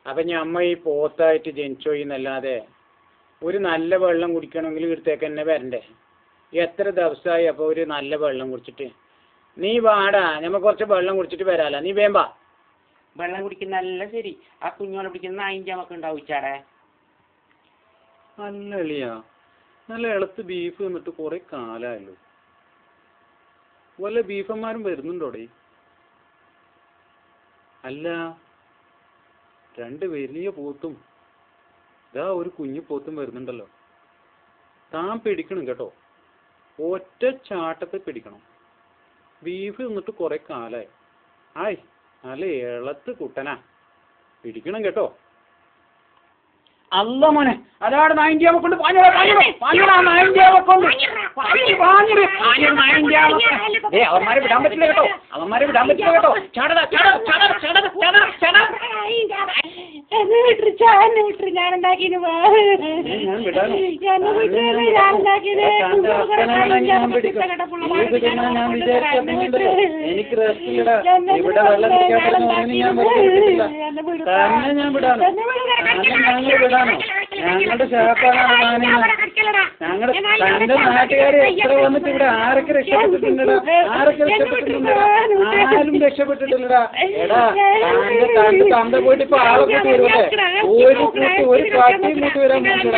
അപ്പം ഞമ്മ ഈ പോത്തായിട്ട് ജനിച്ചോയി എന്നല്ലാതെ ഒരു നല്ല വെള്ളം കുടിക്കണമെങ്കിൽ ഇവിടത്തേക്ക് തന്നെ വരണ്ടേ? എത്ര ദിവസമായി അപ്പോൾ ഒരു നല്ല വെള്ളം കുടിച്ചിട്ട്? നീ വാടാ, ഞമ്മ കുറച്ച് വെള്ളം കുടിച്ചിട്ട് വരാല. നീ വേമ്പാ. വെള്ളം കുടിക്കുന്നല്ല ശരി. ആ കുഞ്ഞോളെ പിടിക്കുന്ന നായിൻ്റെ നമുക്ക് ഉണ്ടാവും ഉച്ചാടെ. നല്ല എളിയാ, നല്ല എളുത്ത് ബീഫ് തിന്നിട്ട് കുറെ കാലമായല്ലോ. വല്ല ബീഫന്മാരും വരുന്നുണ്ടോടെ? അല്ല, 2 വലിയ പോത്തും ഇതാ ഒരു കുഞ്ഞു പോത്തും വരുന്നുണ്ടല്ലോ. താൻ പിടിക്കണം കേട്ടോ, ഒറ്റ ചാട്ടത്തെ പിടിക്കണം. ബീഫ് തിന്നിട്ട് കുറെ കാലായി. ആയ്, നല്ല ഇളത്ത് കുട്ടനാ, പിടിക്കണം കേട്ടോ. അല്ല മോനെ, അതാണ് നായിൻ്റെ കൊണ്ട് അവന്മാരെ വിടാൻ പറ്റില്ല കേട്ടോ, അവന്മാരെ വിടാൻ പറ്റില്ല കേട്ടോ. എനിക്ക് റെസ്റ്റില്ല, ഇവിടെ വെള്ളം ഞാൻ വിടാനോ? ഞങ്ങൾ വിടാനോ? ഞങ്ങളുടെ ഷാപ്പാണ്. ഞങ്ങളുടെ തന്റെ നാട്ടുകാരെ എത്ര വന്നിട്ട് ഇവിടെ ആരൊക്കെ രക്ഷപ്പെട്ടിട്ടുണ്ടടാ? ആരൊക്കെ രക്ഷപ്പെട്ടിട്ടുണ്ട്? ആരും രക്ഷപ്പെട്ടിട്ടില്ലടാ. എടാ, തന്റെ തന്ത പോയിട്ട് ഇപ്പൊ ആളെ കൂട്ടി വരുമല്ലേ? ഒരു പാർട്ടിയും കൂട്ടി വരാൻ പറ്റില്ല.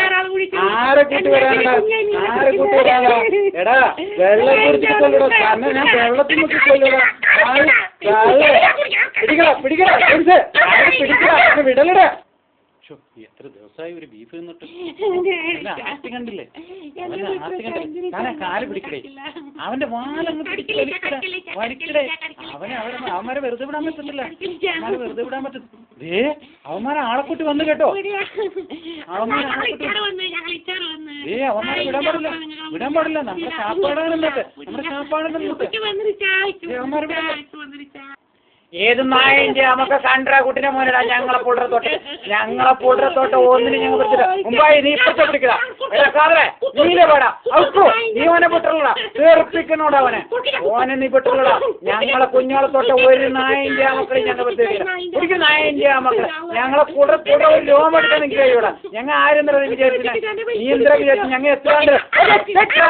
ആരെ കൂട്ടി വരാനടാ? ആരെ കൂട്ടി വരാനാ? എടാ, വെള്ളം കുടിച്ചിട്ടുള്ളടാ. കാരണം ഞാൻ വെള്ളത്തിൽ മുട്ടിക്കൊല്ലടാ. പിടിക്കടാ, പിടിക്കടാ, പിടിക്കടാ, വിടലടാ. എത്ര ദിവസമായി ഒരു ബീഫ് തിന്നിട്ട്? ആർത്തി കണ്ടില്ലേ? കാല് പിടിക്കടേ, അവന്റെ വാലങ്ങ് വലിക്കടേ. അവന്മാരെ വെറുതെ വിടാൻ പറ്റത്തില്ല, അവന്മാരെ വെറുതെ വിടാൻ പറ്റും. അവന്മാരെ ആളെക്കൂട്ടി വന്നു കേട്ടോ. അവന്മാരെ വിടാൻ പാടില്ല, വിടാൻ പാടില്ല. നമ്മുടെ ശാപ്പാടാണെന്നൊക്കെ, നമ്മുടെ ശാപ്പാടെന്നൊക്കെ അവന്മാരെ വിടാൻ. ഏത് നായന്റെ നമുക്ക് കണ്ടാ കുട്ടിനെ മോനടാ. ഞങ്ങളെ പുള്ളറത്തോട്ട് ഒന്നിനും ഞങ്ങൾ പറ്റില്ല. മുമ്പായി നീ ഇപ്പത്തെ പിടിക്കടാ. കാതറേ, നീലെ വേടാ, ഔക്കോ, നീ ഓനെ പെട്ടുള്ളടാ. തീർപ്പിക്കണോടാ അവനെ, ഓനെ നീ പെട്ടുള്ളടാ. ഞങ്ങളെ കുഞ്ഞോളത്തോട്ട് ഒരു നായന്റെ മക്കളെ ഞങ്ങൾ പറ്റില്ല. ഒരിക്കലും നായന്റെ മക്കളെ ഞങ്ങളെ പുള്ളറത്തോട്ട് ഒരു രോമം എടുക്കാൻ എനിക്ക് കഴിയൂടാ. ഞങ്ങൾ ആരെന്താ വിചാരിച്ചില്ല? നീ എന്താ വിചാരിച്ചു? ഞങ്ങൾ എത്ര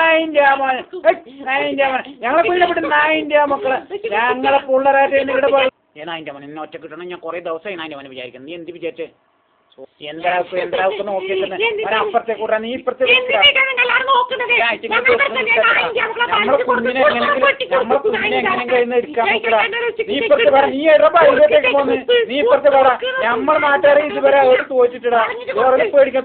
നായന്റെ മോനെ, നായന്റെ മോനെ, ഞങ്ങളെ കുഞ്ഞിനെപ്പെട്ട നായന്റെ മക്കളെ ഞങ്ങളെ പുള്ളറായിട്ട് ഇവിടെ പോയി. നായിൻ്റെ മോനെ എന്നെ ഒറ്റ കിട്ടണം. ഞാൻ കുറേ ദിവസമായി നായിൻ്റെ മോനെ വിചാരിക്കുന്നു. നീ എന്ത് വിചാരിച്ചേ? എന്താക്കും നോക്കിയിട്ട് അപ്പുറത്തെ കൂടാ, നീ ഇപ്പുറത്തെ നമ്മളെ കുഞ്ഞിനെ എങ്ങനെയെങ്കിലും എടുക്കാൻ നോക്കടാ. നീ ഇപ്പുറത്തെ പറ, നീ ഇടത്തേക്ക് പോന്ന്. നീ ഇപ്പുറത്തെ പറ. നമ്മൾ നാട്ടുകാരെ ഇതുവരെ അവര് തോറ്റിട്ടാ പേടിക്കാം.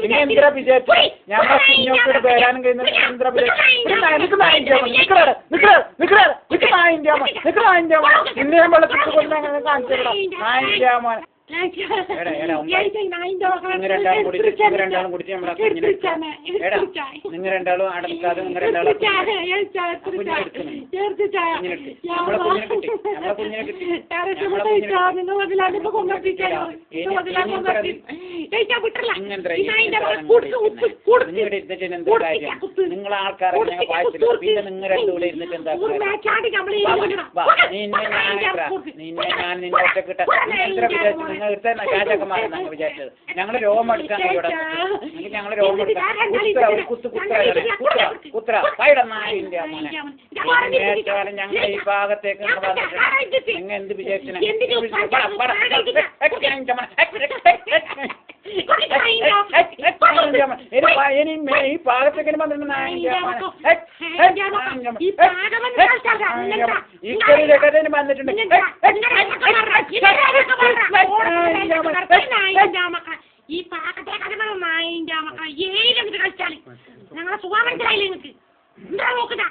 നിങ്ങൾ എന്തിനാ വിചാരിച്ചു? ഞങ്ങളെ കുഞ്ഞോട്ട് വരാനും കഴിയുന്ന എന്തിനാ വിചാരിച്ചു? ഇന്നേ വെള്ളത്തിൽ കൊണ്ട് അങ്ങനെ കാണിച്ചിടാം. നായിൻ്റെ നിങ്ങൾ രണ്ടാളും കുടിച്ച് നിങ്ങൾ രണ്ടാളും അടക്കാതെ നിങ്ങൾ രണ്ടാളും നിങ്ങൾ ആൾക്കാരെ ഞങ്ങൾ വായിച്ചില്ല. പിന്നെ നിങ്ങൾ രണ്ടുകൂടെ ഇരുന്നിട്ട് എന്താ? നിന്നെ ഞാൻ നിന്നെ ഒറ്റ കിട്ടാൻ നിങ്ങൾ എടുത്ത രാജാക്കന്മാരെ ഞങ്ങൾ വിചാരിച്ചത്. ഞങ്ങൾ രോമം എടുക്കാൻ ഇവിടെ ഞങ്ങൾ രോമം എടുക്കാൻ കുത്ര പൈടനായിന്റെ മോനെ ഞങ്ങൾ ഈ ഭാഗത്തേക്ക് നിങ്ങൾ എന്ത് വിചാരിച്ചു? ഈ ഭാഗത്തേക്ക് ഇക്കറിയിലൊക്കെ വന്നിട്ടുണ്ട്. ഈ പാകത്തേക്ക് നായിന്റെ മക്കളെ ഏലും കളിച്ചാല് ഞങ്ങളെ സുഖം മനസ്സിലായില്ല. നിങ്ങൾക്ക് എന്താ നോക്കുന്ന?